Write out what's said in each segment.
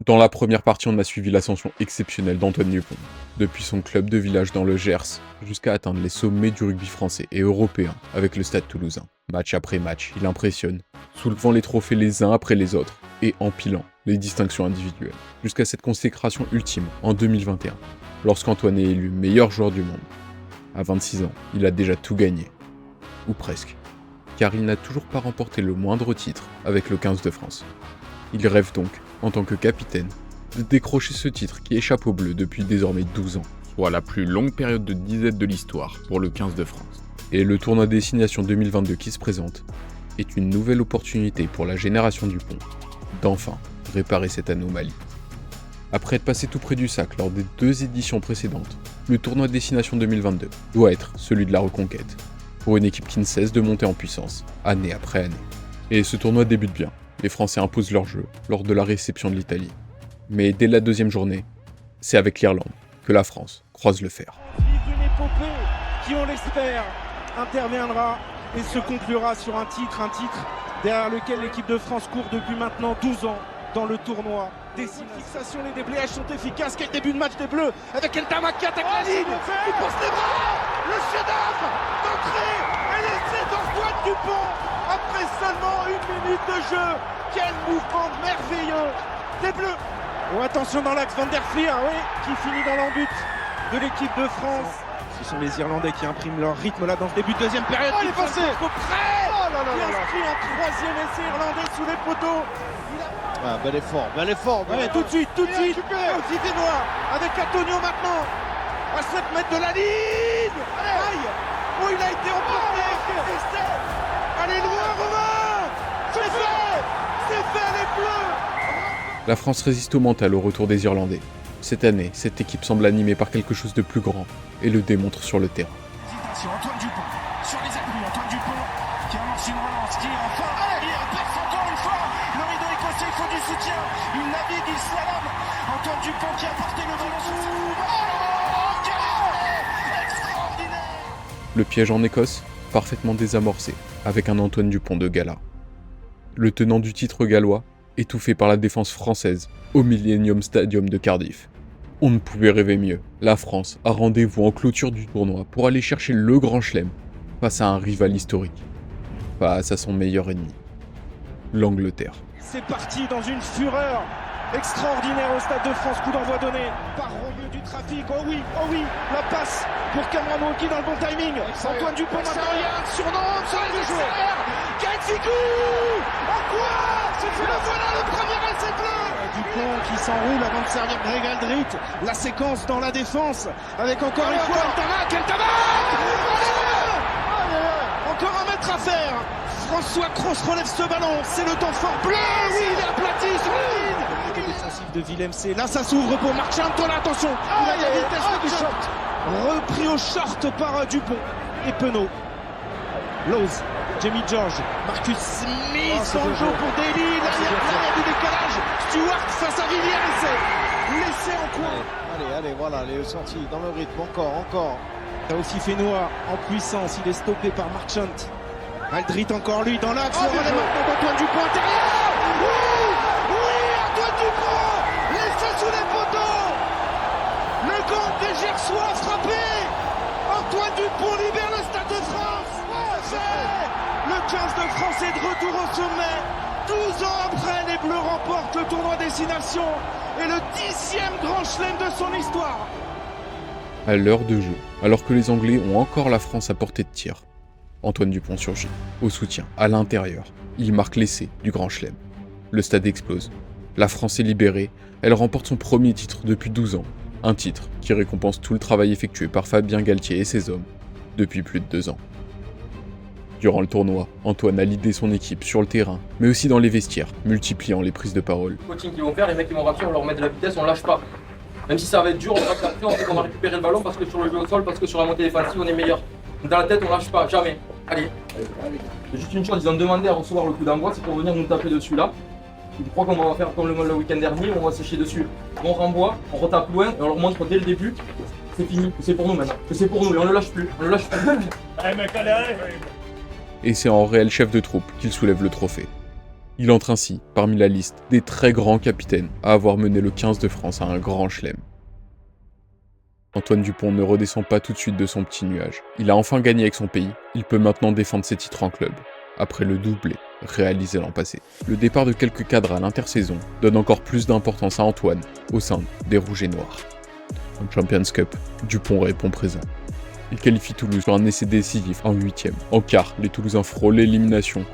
Dans la première partie, on a suivi l'ascension exceptionnelle d'Antoine Dupont, depuis son club de village dans le Gers, jusqu'à atteindre les sommets du rugby français et européen avec le Stade Toulousain. Match après match, il impressionne, soulevant les trophées les uns après les autres et empilant les distinctions individuelles, jusqu'à cette consécration ultime en 2021, lorsqu'Antoine est élu meilleur joueur du monde. À 26 ans, il a déjà tout gagné, ou presque, car il n'a toujours pas remporté le moindre titre avec le 15 de France. Il rêve donc, en tant que capitaine, de décrocher ce titre qui échappe aux Bleus depuis désormais 12 ans, soit la plus longue période de disette de l'histoire pour le 15 de France. Et le tournoi Destination 2022 qui se présente est une nouvelle opportunité pour la génération Dupont d'enfin réparer cette anomalie. Après être passé tout près du sac lors des 2 éditions précédentes, le tournoi Destination 2022 doit être celui de la reconquête, pour une équipe qui ne cesse de monter en puissance, année après année. Et ce tournoi débute bien. Les Français imposent leur jeu lors de la réception de l'Italie. Mais dès la 2e journée, c'est avec l'Irlande que la France croise le fer. Une épopée qui, on l'espère, interviendra et se conclura sur un titre derrière lequel l'équipe de France court depuis maintenant 12 ans dans le tournoi. Des fixations, les déblayages sont efficaces. Quel début de match des Bleus avec Eltama qui attaque la ligne. Il pousse les bras. Le chef-d'œuvre d'entrée et l'essai d'Antoine Dupont après seulement 1 minute de jeu. Quel mouvement merveilleux des Bleus. Oh, attention dans l'axe Van der Fleer, oui, qui finit dans l'embut de l'équipe de France. Ce sont les Irlandais qui impriment leur rythme là dans ce début de 2e période. Il est passé au près. Il inscrit un 3e essai irlandais sous les poteaux. Ah, bel effort. Ouais, tout de suite. Zidenois avec Antonio maintenant. À 7 mètres de la ligne. Aïe. Oh, il a été emporté. Allez, loin, Romain. C'est fait, les Bleus. La France résiste au mental au retour des Irlandais. Cette année, cette équipe semble animée par quelque chose de plus grand et le démontre sur le terrain. Antoine Dupont, sur les appuis, Antoine Dupont qui amorce une relance, qui est enfin, il perce encore une fois, le rideau écossais, il faut du soutien, il navigue, il slalom, Antoine Dupont qui a porté le ballon sur son extraordinaire. Le piège en Écosse, parfaitement désamorcé, avec un Antoine Dupont de gala. Le tenant du titre gallois, étouffé par la défense française au Millennium Stadium de Cardiff. On ne pouvait rêver mieux. La France a rendez-vous en clôture du tournoi pour aller chercher le Grand Chelem face à un rival historique, face à son meilleur ennemi, l'Angleterre. C'est parti dans une fureur extraordinaire au Stade de France, coup d'envoi donné par au milieu du trafic. Oh oui, la passe pour Cameron Wauquiez dans le bon timing. Antoine Dupont maintenant, il y a un surnom sur les joueurs. Gaël en quoi le voilà le premier essai bleu. Dupont qui s'enroule avant de servir Greg Aldrit. La séquence dans la défense avec encore une fois Eltama. Encore 1 mètre à faire. François Cros relève ce ballon. C'est le temps fort bleu. Oui, il est aplati sur la ligne. Défensif de Villemc. Là, ça s'ouvre pour Marchand. Là, attention. Il a la vitesse du short. Repris au short par Dupont et Penaud. Lowes, Jamie George, Marcus Smith dans le jeu pour Daly. Là, il y a du décalage. Stewart face à Villiers. L'essai en coin. Allez, voilà, les sorties dans le rythme, encore. T'as aussi Fénois en puissance. Il est stoppé par Marchant. Aldrit encore lui dans l'axe. Le relais maintenant d'Antoine Dupont intérieur. Oui, Antoine Dupont. L'essai sous les poteaux. Le gang des Gersois frappé. Antoine Dupont libère le Stade de France. Le 15 de France est de retour au sommet. 12 ans après, les Bleus remportent le tournoi Destination et le 10e grand chelem de son histoire. À l'heure de jeu, alors que les Anglais ont encore la France à portée de tir, Antoine Dupont surgit, au soutien, à l'intérieur. Il marque l'essai du Grand Chelem. Le stade explose. La France est libérée. Elle remporte son premier titre depuis 12 ans. Un titre qui récompense tout le travail effectué par Fabien Galtier et ses hommes depuis plus de 2 ans. Durant le tournoi, Antoine a lidé son équipe sur le terrain, mais aussi dans les vestiaires, multipliant les prises de parole. Le coaching qu'ils vont faire, les mecs qui vont rentrer, on leur met de la vitesse, on lâche pas. Même si ça va être dur, on va s'appuyer, on sait qu'on va récupérer le ballon parce que sur le jeu au sol, parce que sur la montée défensive, on est meilleur. Dans la tête, on lâche pas, jamais. Allez. C'est juste une chose, ils ont demandé à recevoir le coup d'envoi, c'est pour venir nous taper dessus là. Je crois qu'on va faire comme le week-end dernier, on va sécher dessus. On renvoie, on retape loin et on leur montre dès le début c'est fini, que c'est pour nous maintenant. Que c'est pour nous et on ne lâche plus, Et c'est en réel chef de troupe qu'il soulève le trophée. Il entre ainsi parmi la liste des très grands capitaines à avoir mené le 15 de France à un grand chelem. Antoine Dupont ne redescend pas tout de suite de son petit nuage. Il a enfin gagné avec son pays, il peut maintenant défendre ses titres en club, après le doublé réalisé l'an passé. Le départ de quelques cadres à l'intersaison donne encore plus d'importance à Antoine au sein des Rouges et Noirs. En Champions Cup, Dupont répond présent. Il qualifie Toulouse sur un essai décisif en 8e. En quart, les Toulousains frôlent l'élimination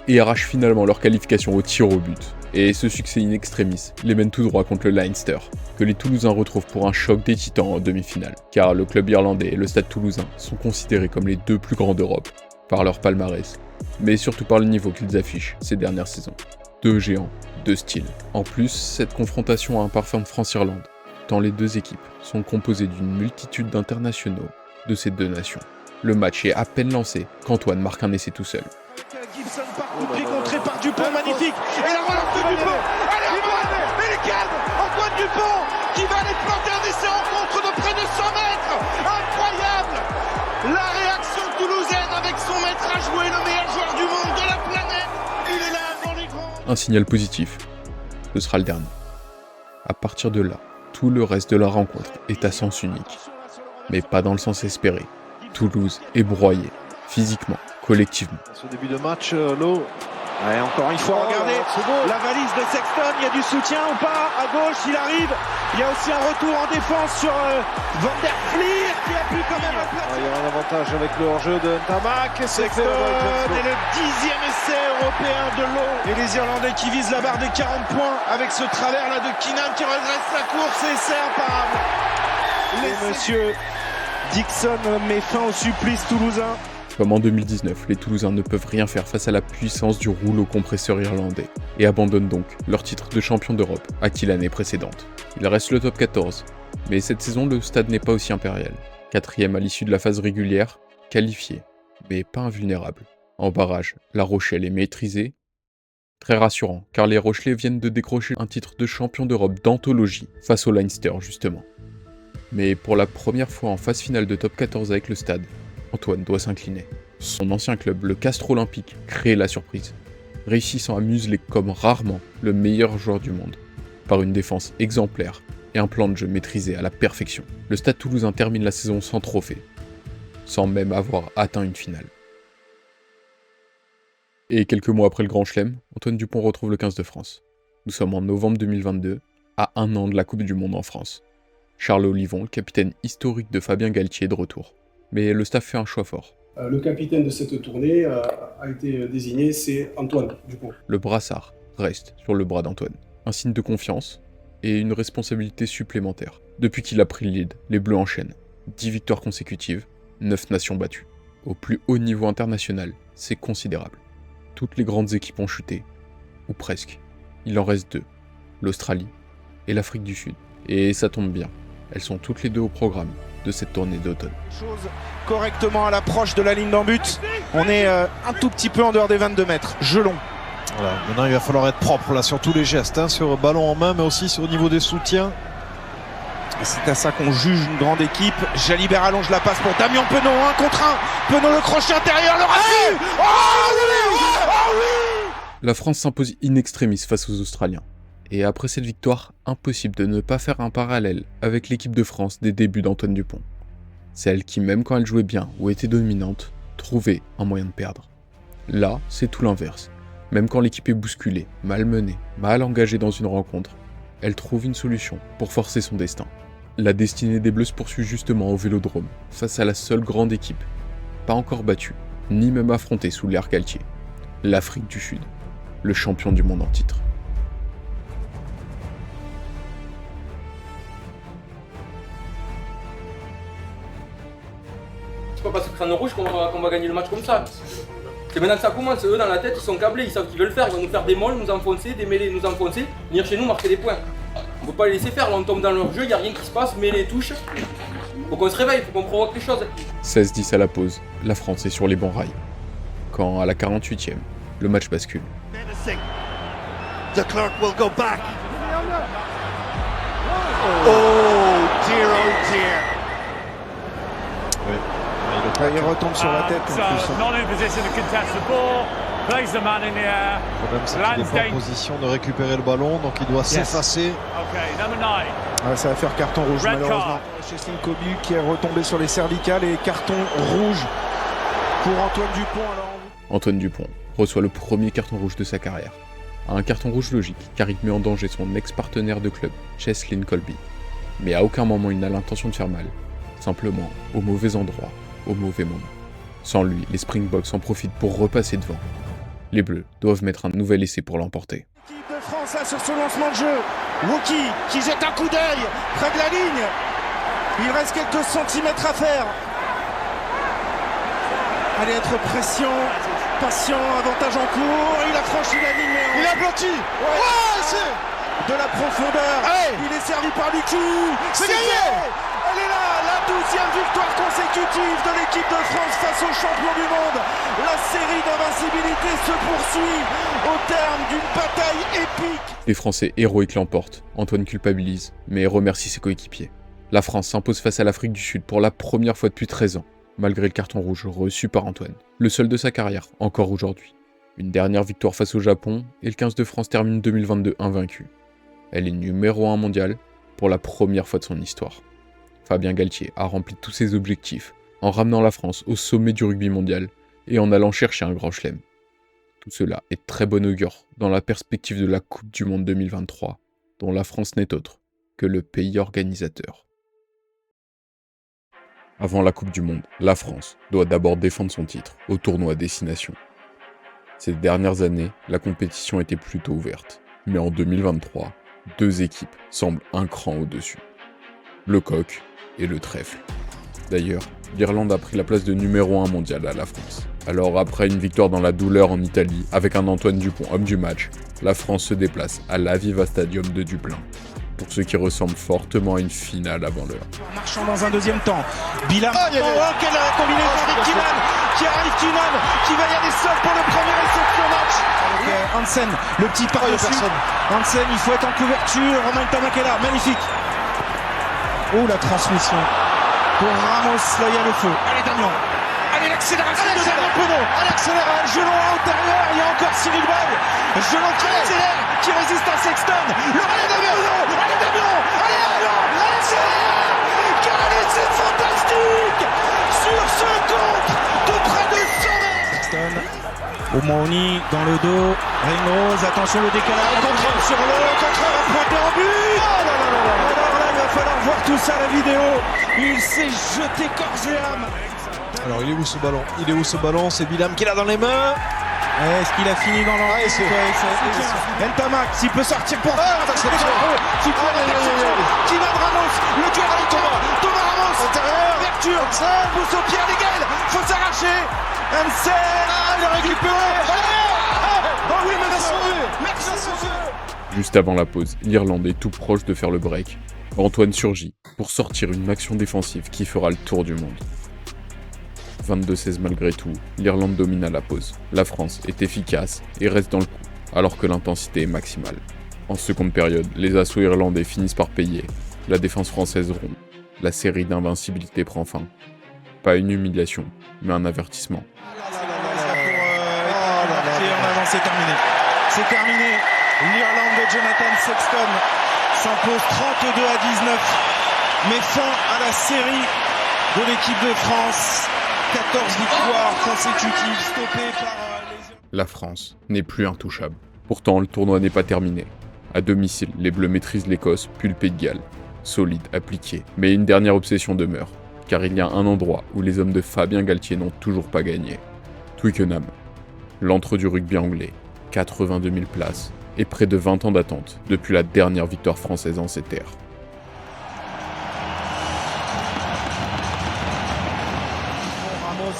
et arrachent finalement leur qualification au tir au but. Et ce succès in extremis les mène tout droit contre le Leinster, que les Toulousains retrouvent pour un choc des titans en demi-finale. Car le club irlandais et le Stade Toulousain sont considérés comme les deux plus grands d'Europe, par leur palmarès, mais surtout par le niveau qu'ils affichent ces dernières saisons. Deux géants, deux styles. En plus, cette confrontation a un parfum de France-Irlande, tant les deux équipes sont composées d'une multitude d'internationaux de ces deux nations. Le match est à peine lancé qu'Antoine marque un essai tout seul. Gibson par coup de pied contré par Dupont, magnifique. Et la relance de Dupont. Allez, Antoine, il est calme. Antoine Dupont qui va aller planter un essai en contre de près de 100 mètres. Incroyable. La réaction toulousaine avec son maître à jouer, le meilleur joueur du monde de la planète. Il est là dans les grands. Un signal positif, ce sera le dernier. À partir de là, tout le reste de la rencontre est à sens unique. Mais pas dans le sens espéré. Toulouse est broyé, physiquement, collectivement. Ce début de match, l'eau. Ouais, encore une fois, regardez la valise de Sexton, il y a du soutien ou pas, à gauche il arrive, il y a aussi un retour en défense sur Van der Fleer qui appuie quand même un plat. Il y aura un avantage avec le hors-jeu de Ntamak. Sexton est le 10e essai européen de l'eau. Et les Irlandais qui visent la barre des 40 points avec ce travers là de Keenan qui redresse la course et c'est imparable. Et monsieur Dixon met fin au supplice toulousain. Comme en 2019, les Toulousains ne peuvent rien faire face à la puissance du rouleau compresseur irlandais et abandonnent donc leur titre de champion d'Europe, acquis l'année précédente. Il reste le top 14, mais cette saison le stade n'est pas aussi impérial. 4e à l'issue de la phase régulière, qualifié, mais pas invulnérable. En barrage, La Rochelle est maîtrisée. Très rassurant, car les Rochelais viennent de décrocher un titre de champion d'Europe d'anthologie face au Leinster justement. Mais pour la première fois en phase finale de top 14 avec le stade, Antoine doit s'incliner. Son ancien club, le Castres Olympique, crée la surprise, réussissant à museler comme rarement le meilleur joueur du monde, par une défense exemplaire et un plan de jeu maîtrisé à la perfection. Le Stade Toulousain termine la saison sans trophée, sans même avoir atteint une finale. Et quelques mois après le Grand Chelem, Antoine Dupont retrouve le 15 de France. Nous sommes en novembre 2022, à un an de la Coupe du Monde en France. Charles Olivon, le capitaine historique de Fabien Galtier, est de retour. Mais le staff fait un choix fort. Le capitaine de cette tournée a été désigné, c'est Antoine Dupont. Le brassard reste sur le bras d'Antoine. Un signe de confiance et une responsabilité supplémentaire. Depuis qu'il a pris le lead, les Bleus enchaînent. 10 victoires consécutives, 9 nations battues. Au plus haut niveau international, c'est considérable. Toutes les grandes équipes ont chuté, ou presque. Il en reste 2, l'Australie et l'Afrique du Sud. Et ça tombe bien, elles sont toutes les deux au programme de cette tournée d'automne. Chose correctement à l'approche de la ligne d'en but. On est un tout petit peu en dehors des 22 mètres. Gelon. Voilà. Maintenant, il va falloir être propre là sur tous les gestes, hein, sur ballon en main, mais aussi au niveau des soutiens. Et c'est à ça qu'on juge une grande équipe. Jalibert allonge la passe pour Damien Penaud, 1 contre 1. Penaud le crochet intérieur, le raté. Oh oui, oh oui. La France s'impose in extremis face aux Australiens. Et après cette victoire, impossible de ne pas faire un parallèle avec l'équipe de France des débuts d'Antoine Dupont. Celle qui, même quand elle jouait bien ou était dominante, trouvait un moyen de perdre. Là, c'est tout l'inverse. Même quand l'équipe est bousculée, malmenée, mal engagée dans une rencontre, elle trouve une solution pour forcer son destin. La destinée des Bleus se poursuit justement au Vélodrome, face à la seule grande équipe, pas encore battue, ni même affrontée sous l'ère Galtier, l'Afrique du Sud, le champion du monde en titre. C'est pas parce que crâne rouge qu'on va gagner le match comme ça. C'est maintenant que ça commence, eux dans la tête ils sont câblés, ils savent ce qu'ils veulent faire, ils vont nous faire des molles, nous enfoncer, des mêlées, nous enfoncer, venir chez nous marquer des points. On peut pas les laisser faire, là on tombe dans leur jeu, il n'y a rien qui se passe, mêlée touche. Faut qu'on se réveille, faut qu'on provoque les choses. 16-10 à la pause, la France est sur les bons rails. Quand à la 48e, le match bascule. De Klerk will go back. Oh dear. Il retombe sur la tête en plus. Not in a position to contest the ball, Plays the man in the air. Le problème, c'est qu'il n'est pas en position de récupérer le ballon, donc il doit s'effacer. Okay, number 9. Ça va faire carton rouge Red malheureusement. Chez Kobu qui est retombé sur les cervicales et carton rouge pour Antoine Dupont. Antoine Dupont reçoit le premier carton rouge de sa carrière. Un carton rouge logique car il met en danger son ex-partenaire de club, Cheslin Kolbe. Mais à aucun moment il n'a l'intention de faire mal. Simplement au mauvais endroit, au mauvais moment. Sans lui, les Springboks en profitent pour repasser devant. Les Bleus doivent mettre un nouvel essai pour l'emporter. L'équipe de France là sur ce lancement de jeu. Wookie qui jette un coup d'œil près de la ligne. Il reste quelques centimètres à faire. Allez être pression, patient, avantage en cours. Il a franchi la ligne. Il a bloqué. Ouais, c'est de la profondeur. Hey, il est servi par Lucu. C'est gagné. Elle est là, la 12e victoire consécutive de l'équipe de France face aux champions du monde. La série d'invincibilité se poursuit au terme d'une bataille épique. Les Français héroïques l'emportent. Antoine culpabilise, mais remercie ses coéquipiers. La France s'impose face à l'Afrique du Sud pour la première fois depuis 13 ans, malgré le carton rouge reçu par Antoine. Le seul de sa carrière, encore aujourd'hui. Une dernière victoire face au Japon, et le 15 de France termine 2022 invaincu. Elle est numéro 1 mondiale pour la première fois de son histoire. Fabien Galtier a rempli tous ses objectifs en ramenant la France au sommet du rugby mondial et en allant chercher un grand chelem. Tout cela est très bon augure dans la perspective de la Coupe du Monde 2023, dont la France n'est autre que le pays organisateur. Avant la Coupe du Monde, la France doit d'abord défendre son titre au tournoi Destination. Ces dernières années, la compétition était plutôt ouverte, mais en 2023, 2 équipes semblent un cran au-dessus. Le coq et le trèfle. D'ailleurs, l'Irlande a pris la place de numéro 1 mondial à la France. Alors après une victoire dans la douleur en Italie, avec un Antoine Dupont homme du match, la France se déplace à l'Aviva Stadium de Dublin, pour ce qui ressemble fortement à une finale avant l'heure. Marchand dans un deuxième temps, Bilam, quelle combinaison avec Kinan, qui arrive Kinan, qui va y aller seul pour le premier essai de son match. Hansen, le petit par-dessus, Hansen, il faut être en couverture, Romain Ntamak est là, magnifique. Oh la transmission, pour Ramos, là il y a le feu, allez Damien, allez l'accélération de Damien Penaud, allez accélère, Gelon à intérieur, il y a encore Cyril Ball, Gelon qui accélère, qui résiste à Sexton, le allez Damien, allez Damien, c'est fantastique sur ce compte de près de 100 mètres. Sexton, Omouni dans le dos, Rose, attention le décalage, contrôle sur le contrôle à pointer en but. Alors là il va falloir voir tout ça à la vidéo, il s'est jeté corps et âme. Alors il est où ce ballon? Il est où ce ballon? C'est Bilam qui l'a dans les mains. Est-ce qu'il a fini dans l'entrée? Ntamak, s'il peut sortir pour attention, qui va de Ramos, le duel avec Thomas Ramos, intérieur, ouverture, pousse au pied à l'égal, faut s'arracher, Hansen, il a récupéré, oh oui, mais merci. Juste avant la pause, l'Irlande est tout proche de faire le break. Antoine surgit pour sortir une action défensive qui fera le tour du monde. 22-16 malgré tout, l'Irlande domine à la pause. La France est efficace et reste dans le coup, alors que l'intensité est maximale. En seconde période, les assauts irlandais finissent par payer. La défense française rompt. La série d'invincibilité prend fin. Pas une humiliation, mais un avertissement. C'est terminé. C'est terminé. L'Irlande de Jonathan Sexton s'impose 32-19. Met fin à la série de l'équipe de France. 14 victoires consécutives stoppées par les... La France n'est plus intouchable. Pourtant, le tournoi n'est pas terminé. À domicile, les Bleus maîtrisent l'Écosse, puis le Pays de Galles. Solide, appliqué. Mais une dernière obsession demeure, car il y a un endroit où les hommes de Fabien Galtier n'ont toujours pas gagné. Twickenham, l'antre du rugby anglais. 82 000 places et près de 20 ans d'attente depuis la dernière victoire française en ces terres.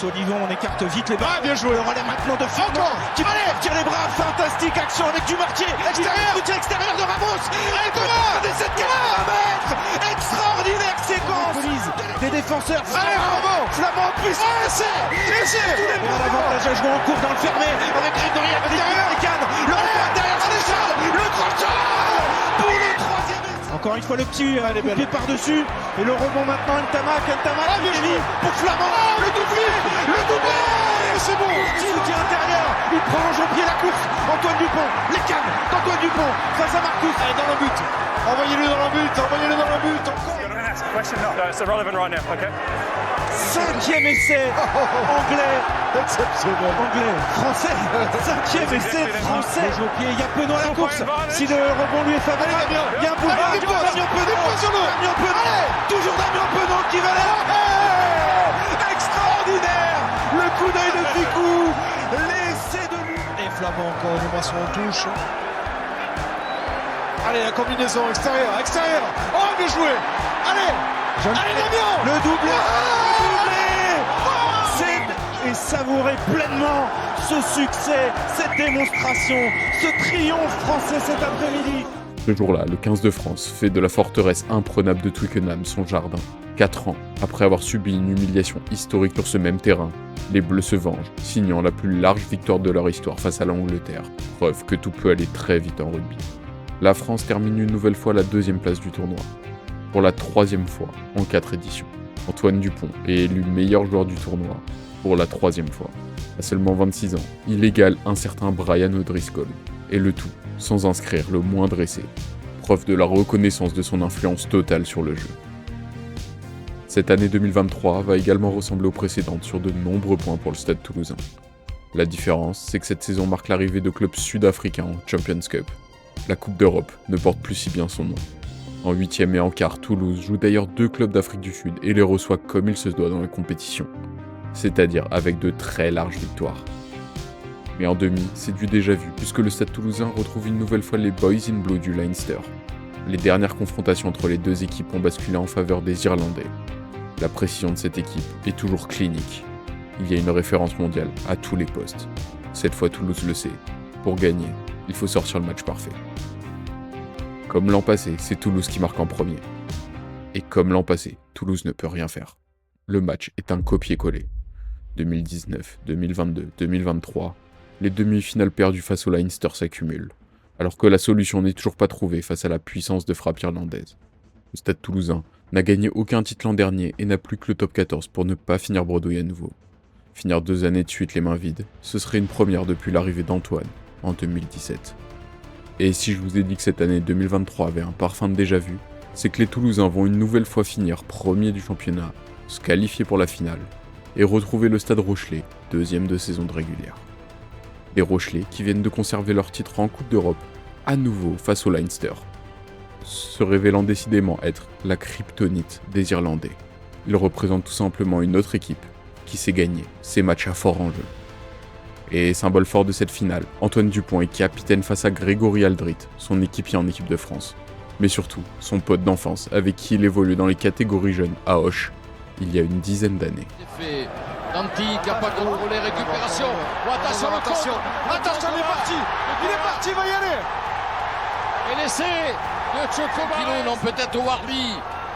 Olivon, on écarte vite les bras. Bien joué. Le relais maintenant de Franco qui tire les bras. Fantastique action avec Dumartier. Extérieur de Ramos. Et Thomas des 7 km. Extraordinaire séquence. Des défenseurs. Allez Ramos. Flamand en puissance. L'avantage à jouer en cours dans le fermé avec Grégory avec les cannes. Le relais derrière Sénéchal. Le crochet pour le troisième. Encore une fois le petit coupé par-dessus. Et le rebond maintenant, Ntama pour Flamand. Le doublé. C'est bon. Soutien intérieur. Il prend en pied la course. Antoine Dupont. Les cannes d'Antoine Dupont face à Marcus. Allez, dans le but. Envoyez-le dans le but. Encore. No, it's irrelevant right now, okay? 5e essai anglais. Exceptionnel. Anglais, français. 5e essai français. Le jeu au pied, il y a Penaud à la course. Si le rebond lui est favorable, il y a un boulevard. Damien Penaud. Toujours Damien Penaud qui va là. Extraordinaire. Le coup d'œil de Ficou. L'essai de lui. Et Flamand encore une fois sur en touche. Allez, la combinaison extérieur. Oh, bien joué. Allez, Damien. Le doublé. Et savourer pleinement ce succès, cette démonstration, ce triomphe français cet après-midi. Ce jour-là, le 15 de France fait de la forteresse imprenable de Twickenham son jardin. 4 ans après avoir subi une humiliation historique sur ce même terrain, les Bleus se vengent, signant la plus large victoire de leur histoire face à l'Angleterre. Preuve que tout peut aller très vite en rugby. La France termine une nouvelle fois la 2e place du tournoi. Pour la 3e fois en 4 éditions. Antoine Dupont est élu meilleur joueur du tournoi pour la 3e fois. À seulement 26 ans, il égale un certain Brian O'Driscoll. Et le tout sans inscrire le moindre essai. Preuve de la reconnaissance de son influence totale sur le jeu. Cette année 2023 va également ressembler aux précédentes sur de nombreux points pour le Stade Toulousain. La différence, c'est que cette saison marque l'arrivée de clubs sud-africains en Champions Cup. La Coupe d'Europe ne porte plus si bien son nom. En 8e et en quart, Toulouse joue d'ailleurs 2 clubs d'Afrique du Sud et les reçoit comme il se doit dans la compétition, c'est-à-dire avec de très larges victoires. Mais en demi, c'est du déjà vu, puisque le Stade Toulousain retrouve une nouvelle fois les Boys in Blue du Leinster. Les dernières confrontations entre les deux équipes ont basculé en faveur des Irlandais. La précision de cette équipe est toujours clinique. Il y a une référence mondiale à tous les postes. Cette fois, Toulouse le sait. Pour gagner, il faut sortir le match parfait. Comme l'an passé, c'est Toulouse qui marque en premier. Et comme l'an passé, Toulouse ne peut rien faire. Le match est un copier-coller. 2019, 2022, 2023, les demi-finales perdues face au Leinster s'accumulent, alors que la solution n'est toujours pas trouvée face à la puissance de frappe irlandaise. Le Stade Toulousain n'a gagné aucun titre l'an dernier et n'a plus que le top 14 pour ne pas finir bredouille à nouveau. Finir 2 années de suite les mains vides, ce serait une première depuis l'arrivée d'Antoine en 2017. Et si je vous ai dit que cette année 2023 avait un parfum de déjà-vu, c'est que les Toulousains vont une nouvelle fois finir premier du championnat, se qualifier pour la finale, et retrouver le Stade Rochelais, 2e de saison de régulière. Les Rochelais qui viennent de conserver leur titre en Coupe d'Europe, à nouveau face au Leinster, se révélant décidément être la kryptonite des Irlandais. Ils représentent tout simplement une autre équipe qui sait gagner ses matchs à fort enjeu. Et symbole fort de cette finale, Antoine Dupont est capitaine face à Grégory Aldrit, son équipier en équipe de France. Mais surtout, son pote d'enfance avec qui il évolue dans les catégories jeunes à Auch, il y a une dizaine d'années. Danti qui n'a pas contrôlé, récupération. Oh, attention, attention, il est parti, il va y aller. Et l'essai de Chocobo. Non, peut-être Warby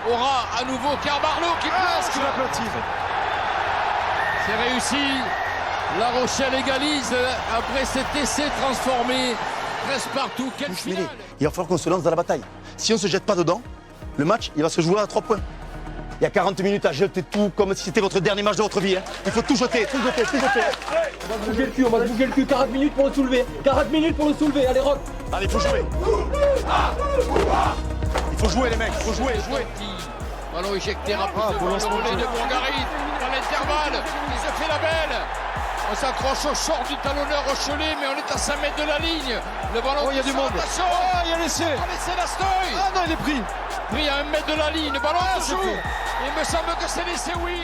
aura à nouveau Carbarlo qui place. C'est réussi. La Rochelle égalise après cet essai transformé presque partout. Quelle finale. Il va falloir qu'on se lance dans la bataille. Si on ne se jette pas dedans, le match il va se jouer à 3 points. Il y a 40 minutes à jeter tout comme si c'était votre dernier match de votre vie. Hein. Il faut tout jeter, tout jeter, tout jeter. On va se bouger le cul, on va se bouger le cul. 40 minutes pour le soulever. 40 minutes pour le soulever. Allez, Rock. Allez, il faut jouer. Il faut jouer, les mecs. Il faut jouer. Ballon éjecté rapidement. Le relais de Bourgarit dans l'intervalle. Il se fait la belle. On s'accroche au short du talonneur Rochelais, mais on est à 5 mètres de la ligne. Le ballon, il y a du monde. Attention. Il y a l'essai. L'essai d'Astoy. Ah non, il est pris. Pris à 1 mètre de la ligne. Le ballon toujours. Il me semble que c'est l'essai, oui.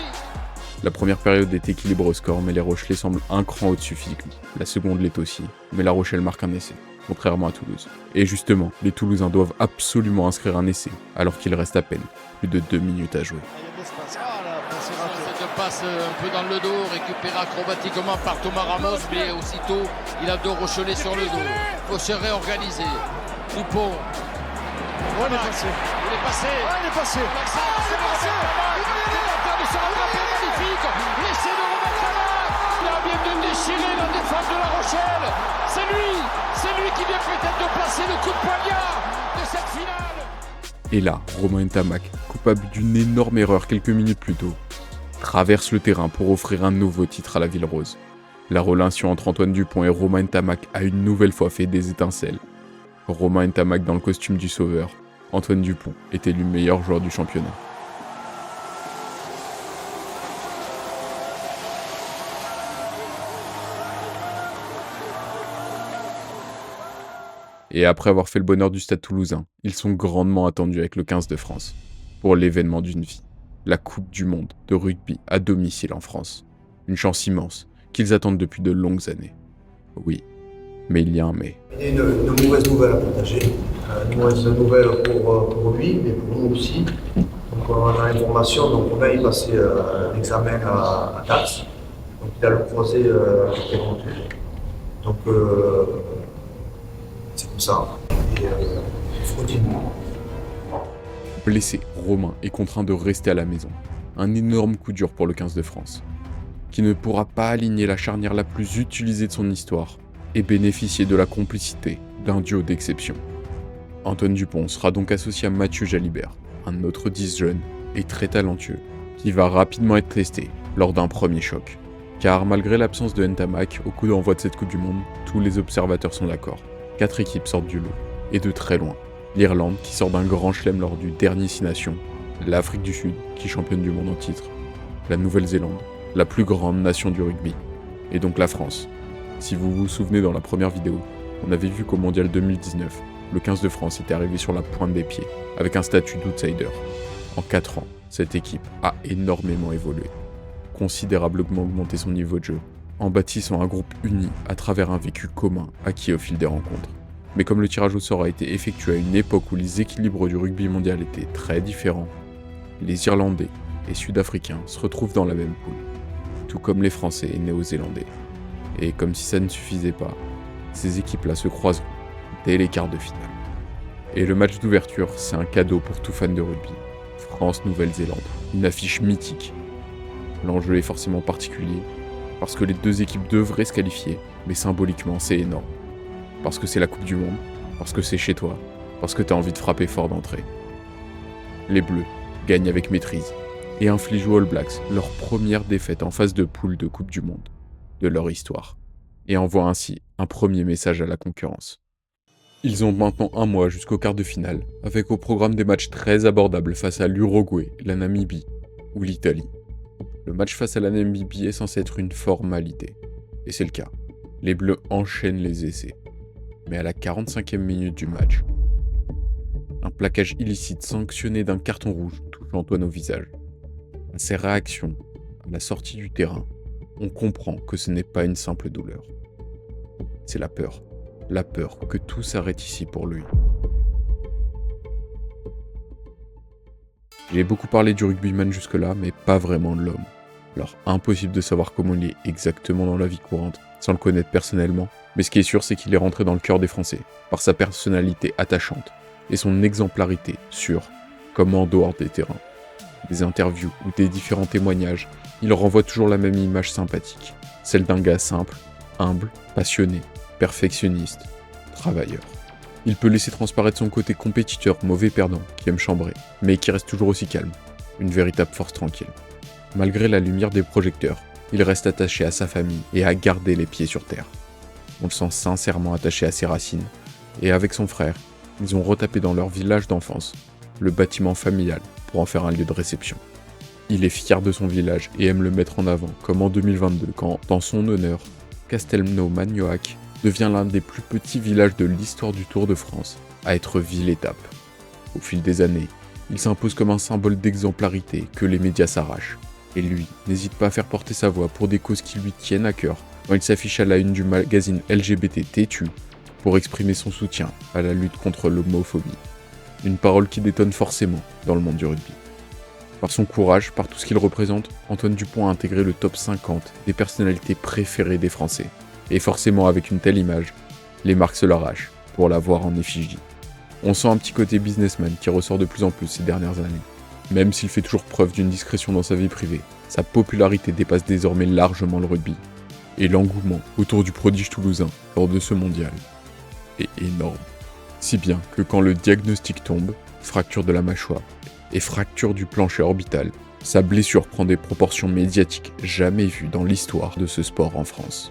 La première période est équilibrée au score, mais les Rochelais semblent un cran au-dessus physiquement. La seconde l'est aussi, mais la Rochelle marque un essai, contrairement à Toulouse. Et justement, les Toulousains doivent absolument inscrire un essai, alors qu'il reste à peine plus de 2 minutes à jouer. Cette passe un peu dans le dos, récupérée acrobatiquement par Thomas Ramos, mais aussitôt, il a 2 Rochelais sur le dos. Il faut se réorganiser. Dupont. Ouais, il est passé. Il est passé. Il est passé. Magnifique. L'essai de remettre la main. Il a bien de déchirer la défense de la Rochelle. C'est lui qui vient peut-être de passer le coup de poignard de cette finale. Et là, Romain Ntamak, coupable d'une énorme erreur quelques minutes plus tôt, traverse le terrain pour offrir un nouveau titre à la Ville Rose. La relation entre Antoine Dupont et Romain Ntamak a une nouvelle fois fait des étincelles. Romain Ntamak dans le costume du sauveur, Antoine Dupont est élu meilleur joueur du championnat. Et après avoir fait le bonheur du Stade Toulousain, ils sont grandement attendus avec le 15 de France pour l'événement d'une vie, la Coupe du Monde de rugby à domicile en France. Une chance immense qu'ils attendent depuis de longues années. Oui, mais il y a un mais. Il y a une mauvaise nouvelle à partager, une mauvaise nouvelle pour lui, mais pour nous aussi. Donc on a l'information, donc on va y passer l'examen à Dax, donc il a le croisé éventuel. Donc c'est comme ça. Et il faut dire. Blessé, Romain est contraint de rester à la maison. Un énorme coup dur pour le 15 de France, qui ne pourra pas aligner la charnière la plus utilisée de son histoire et bénéficier de la complicité d'un duo d'exception. Antoine Dupont sera donc associé à Mathieu Jalibert, un autre 10 jeune et très talentueux, qui va rapidement être testé lors d'un premier choc. Car malgré l'absence de Ntamak au coup d'envoi de cette Coupe du Monde, tous les observateurs sont d'accord. 4 équipes sortent du lot, et de très loin. L'Irlande qui sort d'un grand chelem lors du dernier 6 Nations, l'Afrique du Sud qui championne du monde en titre, la Nouvelle-Zélande, la plus grande nation du rugby, et donc la France. Si vous vous souvenez dans la première vidéo, on avait vu qu'au Mondial 2019, le 15 de France était arrivé sur la pointe des pieds, avec un statut d'outsider. En 4 ans, cette équipe a énormément évolué, considérablement augmenté son niveau de jeu, en bâtissant un groupe uni à travers un vécu commun acquis au fil des rencontres. Mais comme le tirage au sort a été effectué à une époque où les équilibres du rugby mondial étaient très différents, les Irlandais et Sud-Africains se retrouvent dans la même poule, tout comme les Français et Néo-Zélandais. Et comme si ça ne suffisait pas, ces équipes-là se croiseront dès les quarts de finale. Et le match d'ouverture, c'est un cadeau pour tout fan de rugby. France-Nouvelle-Zélande, une affiche mythique. L'enjeu est forcément particulier, parce que les deux équipes devraient se qualifier, mais symboliquement c'est énorme. Parce que c'est la Coupe du Monde, parce que c'est chez toi, parce que t'as envie de frapper fort d'entrée. Les Bleus gagnent avec maîtrise, et infligent aux All Blacks leur première défaite en phase de poule de Coupe du Monde de leur histoire, et envoient ainsi un premier message à la concurrence. Ils ont maintenant un mois jusqu'au quart de finale, avec au programme des matchs très abordables face à l'Uruguay, la Namibie ou l'Italie. Le match face à la Namibie est censé être une formalité, et c'est le cas. Les Bleus enchaînent les essais, mais à la 45e minute du match, un plaquage illicite sanctionné d'un carton rouge touche Antoine au visage. À ses réactions, à la sortie du terrain, on comprend que ce n'est pas une simple douleur. C'est la peur que tout s'arrête ici pour lui. J'ai beaucoup parlé du rugbyman jusque-là, mais pas vraiment de l'homme. Alors impossible de savoir comment il est exactement dans la vie courante, sans le connaître personnellement, mais ce qui est sûr c'est qu'il est rentré dans le cœur des Français, par sa personnalité attachante, et son exemplarité sur, comme en dehors des terrains. Des interviews ou des différents témoignages, il renvoie toujours la même image sympathique, celle d'un gars simple, humble, passionné, perfectionniste, travailleur. Il peut laisser transparaître son côté compétiteur, mauvais perdant, qui aime chambrer, mais qui reste toujours aussi calme, une véritable force tranquille. Malgré la lumière des projecteurs, il reste attaché à sa famille et à garder les pieds sur terre. On le sent sincèrement attaché à ses racines, et avec son frère, ils ont retapé dans leur village d'enfance le bâtiment familial pour en faire un lieu de réception. Il est fier de son village et aime le mettre en avant, comme en 2022 quand, dans son honneur, Castelnau-Magnoac devient l'un des plus petits villages de l'histoire du Tour de France à être ville-étape. Au fil des années, il s'impose comme un symbole d'exemplarité que les médias s'arrachent. Et lui n'hésite pas à faire porter sa voix pour des causes qui lui tiennent à cœur quand il s'affiche à la une du magazine LGBT Têtu pour exprimer son soutien à la lutte contre l'homophobie. Une parole qui détonne forcément dans le monde du rugby. Par son courage, par tout ce qu'il représente, Antoine Dupont a intégré le top 50 des personnalités préférées des Français. Et forcément avec une telle image, les marques se l'arrachent pour la voir en effigie. On sent un petit côté businessman qui ressort de plus en plus ces dernières années. Même s'il fait toujours preuve d'une discrétion dans sa vie privée, sa popularité dépasse désormais largement le rugby. Et l'engouement autour du prodige toulousain lors de ce mondial est énorme. Si bien que quand le diagnostic tombe, fracture de la mâchoire et fracture du plancher orbital. Sa blessure prend des proportions médiatiques jamais vues dans l'histoire de ce sport en France.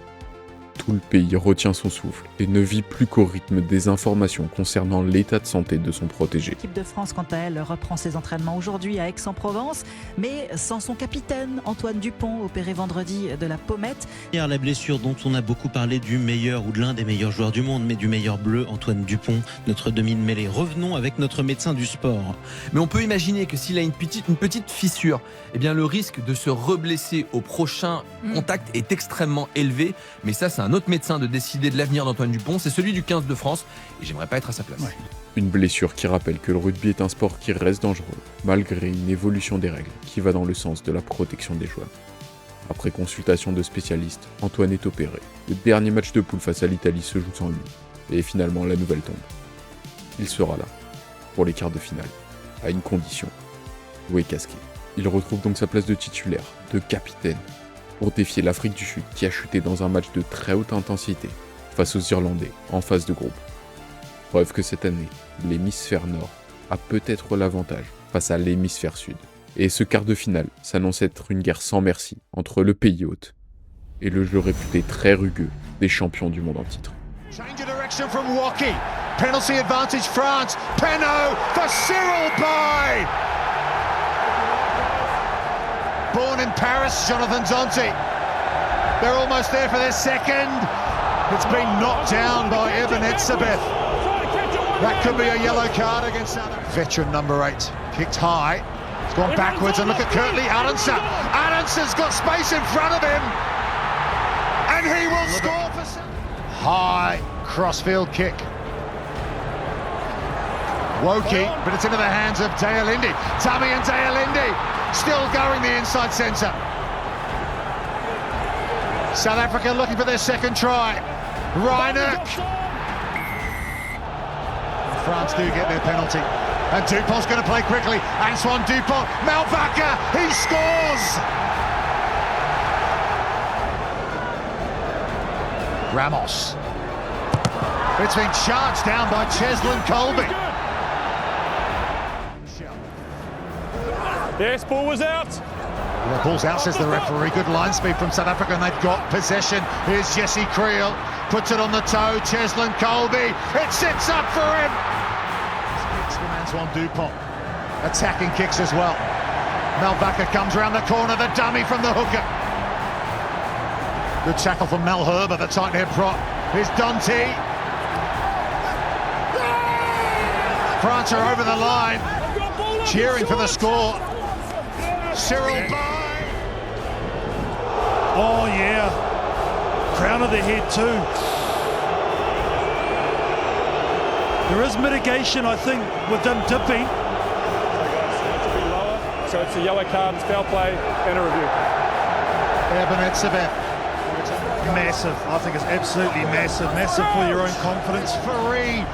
Tout le pays retient son souffle et ne vit plus qu'au rythme des informations concernant l'état de santé de son protégé. L'équipe de France, quant à elle, reprend ses entraînements aujourd'hui à Aix-en-Provence, mais sans son capitaine, Antoine Dupont, opéré vendredi de la pommette. La blessure dont on a beaucoup parlé du meilleur ou de l'un des meilleurs joueurs du monde, mais du meilleur bleu, Antoine Dupont, notre demi de mêlée. Revenons avec notre médecin du sport. Mais on peut imaginer que s'il a une petite fissure, eh bien le risque de se reblesser au prochain contact est extrêmement élevé. Mais ça, c'est un autre médecin de décider de l'avenir d'Antoine Dupont, c'est celui du 15 de France, et j'aimerais pas être à sa place. Ouais. Une blessure qui rappelle que le rugby est un sport qui reste dangereux, malgré une évolution des règles qui va dans le sens de la protection des joueurs. Après consultation de spécialistes, Antoine est opéré. Le dernier match de poule face à l'Italie se joue sans lui, et finalement la nouvelle tombe. Il sera là, pour les quarts de finale, à une condition, jouer casqué. Il retrouve donc sa place de titulaire, de capitaine, pour défier l'Afrique du Sud qui a chuté dans un match de très haute intensité face aux Irlandais en phase de groupe. Preuve que cette année, l'hémisphère nord a peut-être l'avantage face à l'hémisphère sud. Et ce quart de finale s'annonce être une guerre sans merci entre le pays hôte et le jeu réputé très rugueux des champions du monde en titre. Change of direction from Woki. Penalty advantage France. Penaud for Cyril Bay. Born in Paris, Jonathan Zonti. They're almost there for their second. It's been knocked down by Eben Etzebeth. That could be a yellow card against South Africa. Veteran number 8, kicked high. It's gone backwards, and look at Kurtley Arendse. Arendse's got space in front of him. And he will score for South Africa. High crossfield kick. Woki, but it's into the hands of Dealindi. Tummy and Dealindi still going the inside centre. South Africa looking for their second try. Reinach. France do get their penalty. And Dupont's going to play quickly. Antoine Dupont. Malvaca, he scores! Ramos. It's been charged down by Cheslin Colby. Yes, ball was out. The ball's out, says the referee. Good line speed from South Africa, and they've got possession. Here's Jesse Creel, puts it on the toe. Cheslin Colby, it sets up for him. Kicks from Antoine Dupont. Attacking kicks as well. Malvaca comes around the corner, the dummy from the hooker. Good tackle from Mel Herber, the tight head prop. Here's Dante. France are over the line, cheering for the score. Cyril Bay. Oh yeah, crown of the head too. There is mitigation, I think, with them dipping. So it's a yellow card, it's foul play, and a review. Eben Etzebeth. Massive, I think it's absolutely massive. Massive for your own confidence. Free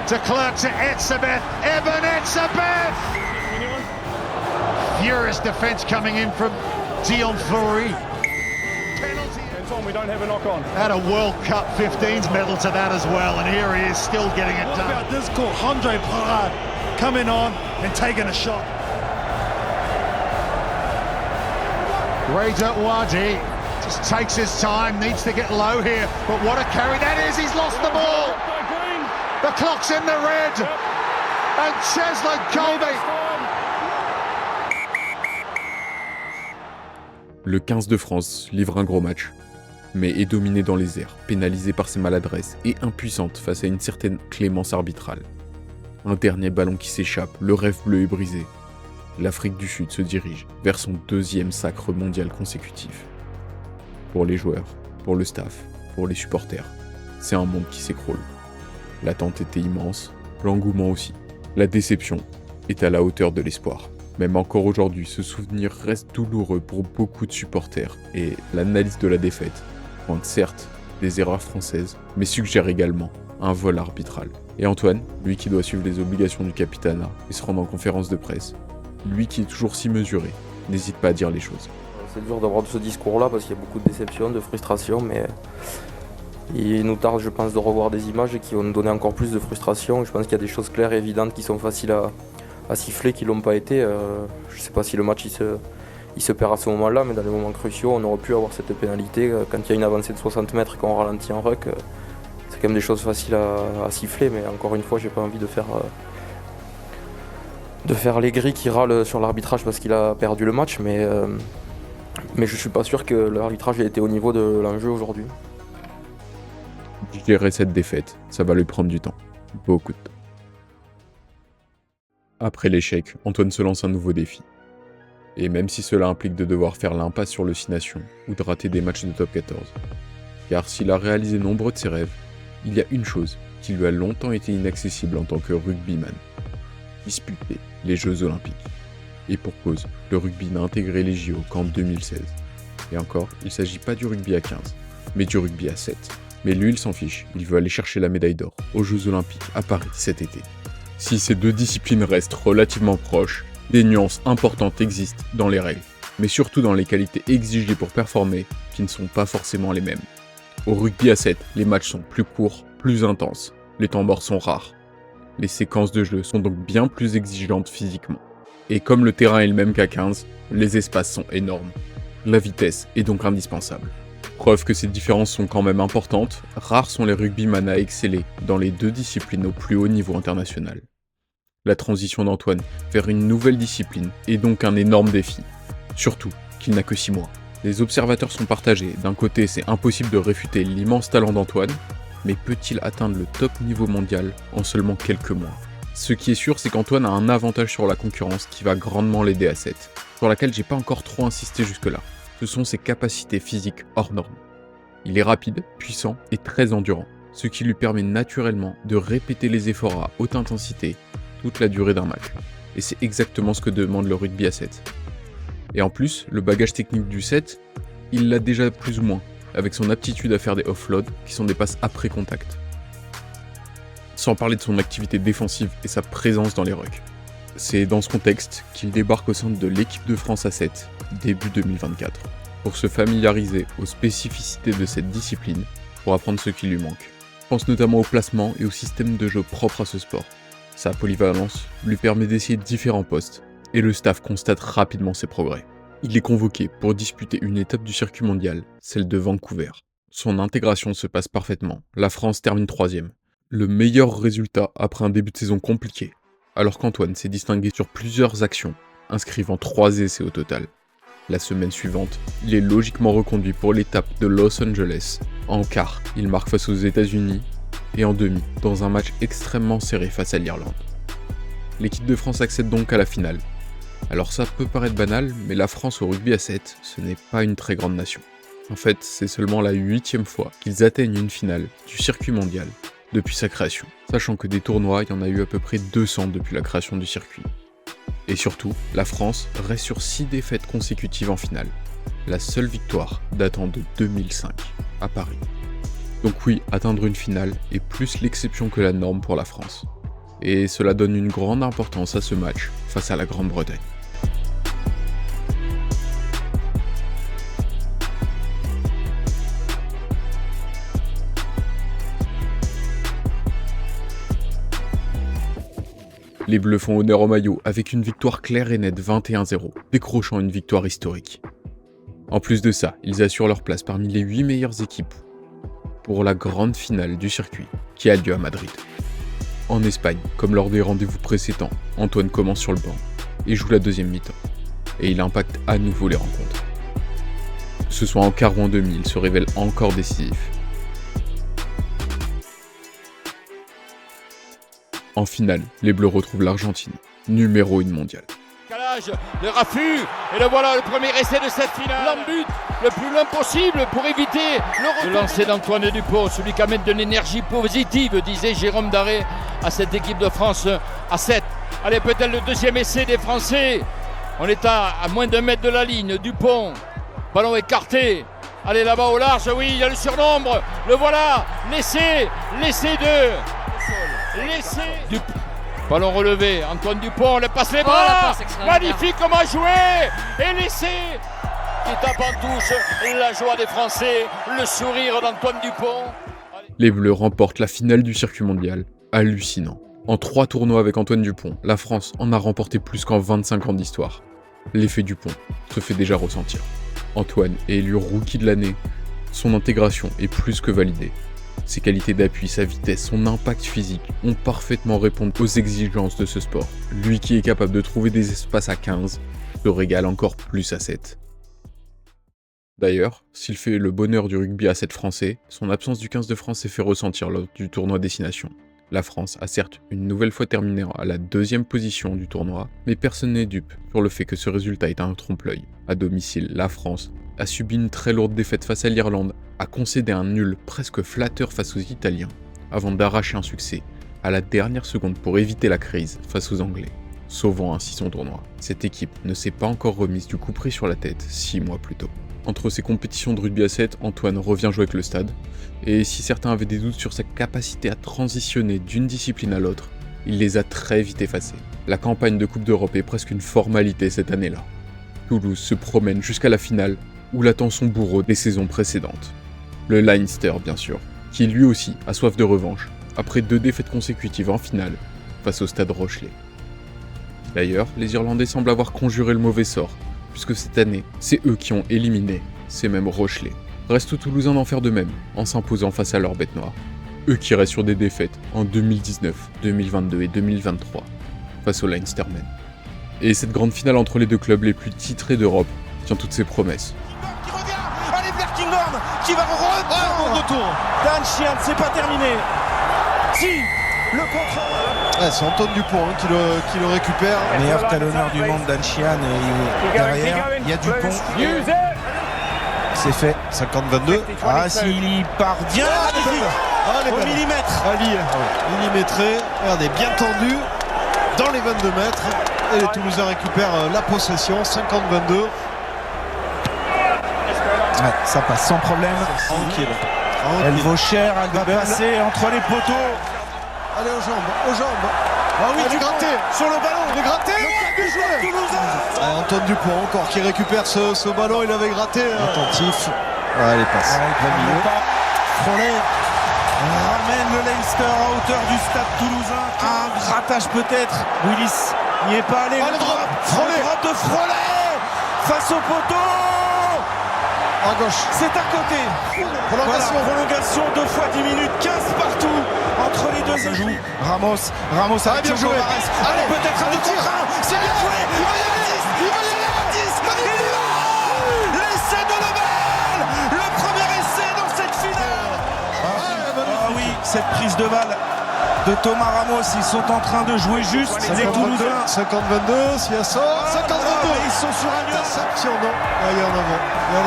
to Clerk to Etzebeth. Eben Etzebeth. Furious defence coming in from Dion Fleury. Penalty. And Tom, we don't have a knock on. Add a World Cup 15s medal to that as well, and here he is still getting it done. What about this call? Andre Parade coming on and taking a shot. Reza Wadi just takes his time, needs to get low here, but what a carry that is. He's lost the ball. The clock's in the red. And Cheslin Colby. Le 15 de France livre un gros match, mais est dominé dans les airs, pénalisé par ses maladresses et impuissante face à une certaine clémence arbitrale. Un dernier ballon qui s'échappe, le rêve bleu est brisé. L'Afrique du Sud se dirige vers son deuxième sacre mondial consécutif. Pour les joueurs, pour le staff, pour les supporters, c'est un monde qui s'écroule. L'attente était immense, l'engouement aussi. La déception est à la hauteur de l'espoir. Même encore aujourd'hui, ce souvenir reste douloureux pour beaucoup de supporters et l'analyse de la défaite pointe certes des erreurs françaises, mais suggère également un vol arbitral. Et Antoine, lui qui doit suivre les obligations du capitanat et se rendre en conférence de presse, lui qui est toujours si mesuré, n'hésite pas à dire les choses. C'est dur d'avoir ce discours-là parce qu'il y a beaucoup de déception, de frustration, mais Il nous tarde, je pense, de revoir des images qui vont nous donner encore plus de frustration. Je pense qu'il y a des choses claires et évidentes qui sont faciles à siffler, qui ne l'ont pas été. Je ne sais pas si le match il se perd à ce moment-là, mais dans les moments cruciaux, on aurait pu avoir cette pénalité. Quand il y a une avancée de 60 mètres et qu'on ralentit en ruck, c'est quand même des choses faciles à siffler. Mais encore une fois, j'ai pas envie de faire les gris qui râlent sur l'arbitrage parce qu'il a perdu le match. Mais je ne suis pas sûr que l'arbitrage ait été au niveau de l'enjeu aujourd'hui. Gérer cette défaite, ça va lui prendre du temps. Beaucoup de temps. Après l'échec, Antoine se lance un nouveau défi. Et même si cela implique de devoir faire l'impasse sur le 6 Nations ou de rater des matchs de top 14. Car s'il a réalisé nombreux de ses rêves, il y a une chose qui lui a longtemps été inaccessible en tant que rugbyman. Disputer les Jeux Olympiques. Et pour cause, le rugby n'a intégré les JO qu'en 2016. Et encore, il ne s'agit pas du rugby à 15, mais du rugby à 7. Mais lui, il s'en fiche, il veut aller chercher la médaille d'or aux Jeux Olympiques à Paris cet été. Si ces deux disciplines restent relativement proches, des nuances importantes existent dans les règles, mais surtout dans les qualités exigées pour performer, qui ne sont pas forcément les mêmes. Au rugby à 7, les matchs sont plus courts, plus intenses, les temps morts sont rares. Les séquences de jeu sont donc bien plus exigeantes physiquement. Et comme le terrain est le même qu'à 15, les espaces sont énormes. La vitesse est donc indispensable. Preuve que ces différences sont quand même importantes, rares sont les rugbyman à exceller dans les deux disciplines au plus haut niveau international. La transition d'Antoine vers une nouvelle discipline est donc un énorme défi. Surtout qu'il n'a que 6 mois. Les observateurs sont partagés. D'un côté, c'est impossible de réfuter l'immense talent d'Antoine, mais peut-il atteindre le top niveau mondial en seulement quelques mois? Ce qui est sûr, c'est qu'Antoine a un avantage sur la concurrence qui va grandement l'aider à 7, sur laquelle j'ai pas encore trop insisté jusque-là. Ce sont ses capacités physiques hors normes. Il est rapide, puissant et très endurant, ce qui lui permet naturellement de répéter les efforts à haute intensité toute la durée d'un match. Et c'est exactement ce que demande le rugby à 7. Et en plus, le bagage technique du 7, il l'a déjà plus ou moins, avec son aptitude à faire des offloads qui sont des passes après contact. Sans parler de son activité défensive et sa présence dans les rucks. C'est dans ce contexte qu'il débarque au sein de l'équipe de France à 7, début 2024, pour se familiariser aux spécificités de cette discipline, pour apprendre ce qui lui manque. Je pense notamment au placement et au système de jeu propre à ce sport. Sa polyvalence lui permet d'essayer différents postes, et le staff constate rapidement ses progrès. Il est convoqué pour disputer une étape du circuit mondial, celle de Vancouver. Son intégration se passe parfaitement, la France termine 3e. Le meilleur résultat après un début de saison compliqué, alors qu'Antoine s'est distingué sur plusieurs actions, inscrivant 3 essais au total. La semaine suivante, il est logiquement reconduit pour l'étape de Los Angeles. En quart, il marque face aux États-Unis, et en demi, dans un match extrêmement serré face à l'Irlande. L'équipe de France accède donc à la finale. Alors ça peut paraître banal, mais la France au rugby à 7, ce n'est pas une très grande nation. En fait, c'est seulement la 8e fois qu'ils atteignent une finale du circuit mondial depuis sa création, sachant que des tournois, il y en a eu à peu près 200 depuis la création du circuit. Et surtout, la France reste sur 6 défaites consécutives en finale, la seule victoire datant de 2005, à Paris. Donc oui, atteindre une finale est plus l'exception que la norme pour la France. Et cela donne une grande importance à ce match face à la Grande-Bretagne. Les Bleus font honneur au maillot avec une victoire claire et nette 21-0, décrochant une victoire historique. En plus de ça, ils assurent leur place parmi les 8 meilleures équipes pour la grande finale du circuit qui a lieu à Madrid. En Espagne, comme lors des rendez-vous précédents, Antoine commence sur le banc et joue la deuxième mi-temps, et il impacte à nouveau les rencontres. Que ce soit en quart ou en demi, il se révèle encore décisif. En finale, les Bleus retrouvent l'Argentine, numéro 1 mondial. Calage, le raffut, et le voilà le premier essai de cette finale. L'embut le plus loin possible pour éviter le lancer d'Antoine Dupont, celui qui amène de l'énergie positive, disait Jérôme Daré, à cette équipe de France à 7. Allez, peut-être le deuxième essai des Français. On est à moins d'1 mètre de la ligne, Dupont, ballon écarté. Allez là-bas au large, oui, il y a le surnombre, le voilà, l'essai de... L'essai du ballon relevé, Antoine Dupont, le passe les bras, magnifique comment jouer, et l'essai qui tape en touche, la joie des Français, le sourire d'Antoine Dupont. Les Bleus remportent la finale du circuit mondial. Hallucinant. En 3 tournois avec Antoine Dupont, la France en a remporté plus qu'en 25 ans d'histoire. L'effet Dupont se fait déjà ressentir. Antoine est élu rookie de l'année. Son intégration est plus que validée. Ses qualités d'appui, sa vitesse, son impact physique ont parfaitement répondu aux exigences de ce sport. Lui qui est capable de trouver des espaces à 15, se régale encore plus à 7. D'ailleurs, s'il fait le bonheur du rugby à 7 français, son absence du 15 de France s'est fait ressentir lors du tournoi Destination. La France a certes une nouvelle fois terminé à la 2e position du tournoi, mais personne n'est dupe sur le fait que ce résultat est un trompe-l'œil. À domicile, la France a subi une très lourde défaite face à l'Irlande, a concédé un nul presque flatteur face aux Italiens, avant d'arracher un succès à la dernière seconde pour éviter la crise face aux Anglais, sauvant ainsi son tournoi. Cette équipe ne s'est pas encore remise du coup pris sur la tête 6 mois plus tôt. Entre ces compétitions de rugby à 7, Antoine revient jouer avec le Stade, et si certains avaient des doutes sur sa capacité à transitionner d'une discipline à l'autre, il les a très vite effacés. La campagne de Coupe d'Europe est presque une formalité cette année-là. Toulouse se promène jusqu'à la finale, où l'attend son bourreau des saisons précédentes. Le Leinster, bien sûr, qui lui aussi a soif de revanche, après 2 défaites consécutives en finale, face au Stade Rochelais. D'ailleurs, les Irlandais semblent avoir conjuré le mauvais sort, puisque cette année, c'est eux qui ont éliminé ces mêmes Rochelais. Reste aux Toulousains d'en faire de même, en s'imposant face à leur bête noire. Eux qui restent sur des défaites en 2019, 2022 et 2023, face aux Leinstermen. Et cette grande finale entre les 2 clubs les plus titrés d'Europe tient toutes ses promesses. Allez, Blair Kinghorn qui va reprendre de tour. Dan Sheehan, c'est pas terminé. Si, le contrôle. C'est Antoine Dupont qui le récupère. Meilleur talonneur du monde, Dan Sheehan, et derrière, il y a Dupont. C'est fait. 50-22. Ah, s'il y parvient, au millimètre. Ali, millimétré. Regardez, bien tendu dans les 22 mètres. Et les Toulousains récupèrent la possession. 50-22. Ouais, ça passe sans problème. Tranquille. Elle vaut cher, elle va passer entre les poteaux. Allez, aux jambes. Ah oui, il est gratté. Sur le ballon. Il est gratté. Antoine Dupont encore qui récupère ce ballon. Il avait gratté. Attentif. Allez, passe. Frollet ramène le Leinster à hauteur du Stade Toulousain. Un grattage peut-être. Willis n'y est pas allé. Le drop. Le drop de Frollet face au poteau. À gauche. C'est à côté. Prolongation 2 fois 10 minutes, 15 partout entre les deux équipes. Ramos a bien joué. Allez, peut-être un contre 1. C'est bien joué. Il va y aller à 10. L'essai de Lebel. Le premier essai dans cette finale. Ah oui, cette prise de balle de Thomas Ramos. Ils sont en train de jouer juste. Les Toulousains. 50-22, s'il y a ça. 50-22. Ils sont sur un mur. Interception, non. Il y en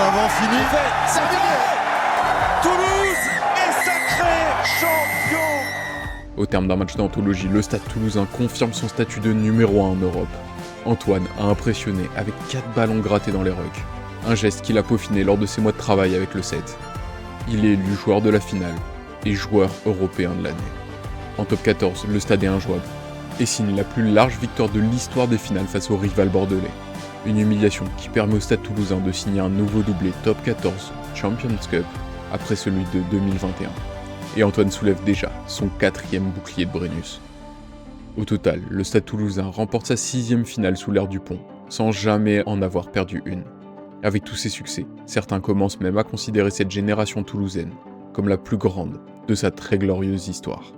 avant, fini. C'est fini. Toulouse est sacré champion. Au terme d'un match d'anthologie, le Stade Toulousain confirme son statut de numéro 1 en Europe. Antoine a impressionné avec 4 ballons grattés dans les rucks. Un geste qu'il a peaufiné lors de ses mois de travail avec le 7. Il est élu joueur de la finale et joueur européen de l'année. En top 14, le Stade est injouable et signe la plus large victoire de l'histoire des finales face au rival bordelais. Une humiliation qui permet au Stade Toulousain de signer un nouveau doublé top 14 Champions Cup après celui de 2021. Et Antoine soulève déjà son 4e bouclier de Brennus. Au total, le Stade Toulousain remporte sa 6e finale sous l'ère Dupont, sans jamais en avoir perdu une. Avec tous ses succès, certains commencent même à considérer cette génération toulousaine comme la plus grande de sa très glorieuse histoire.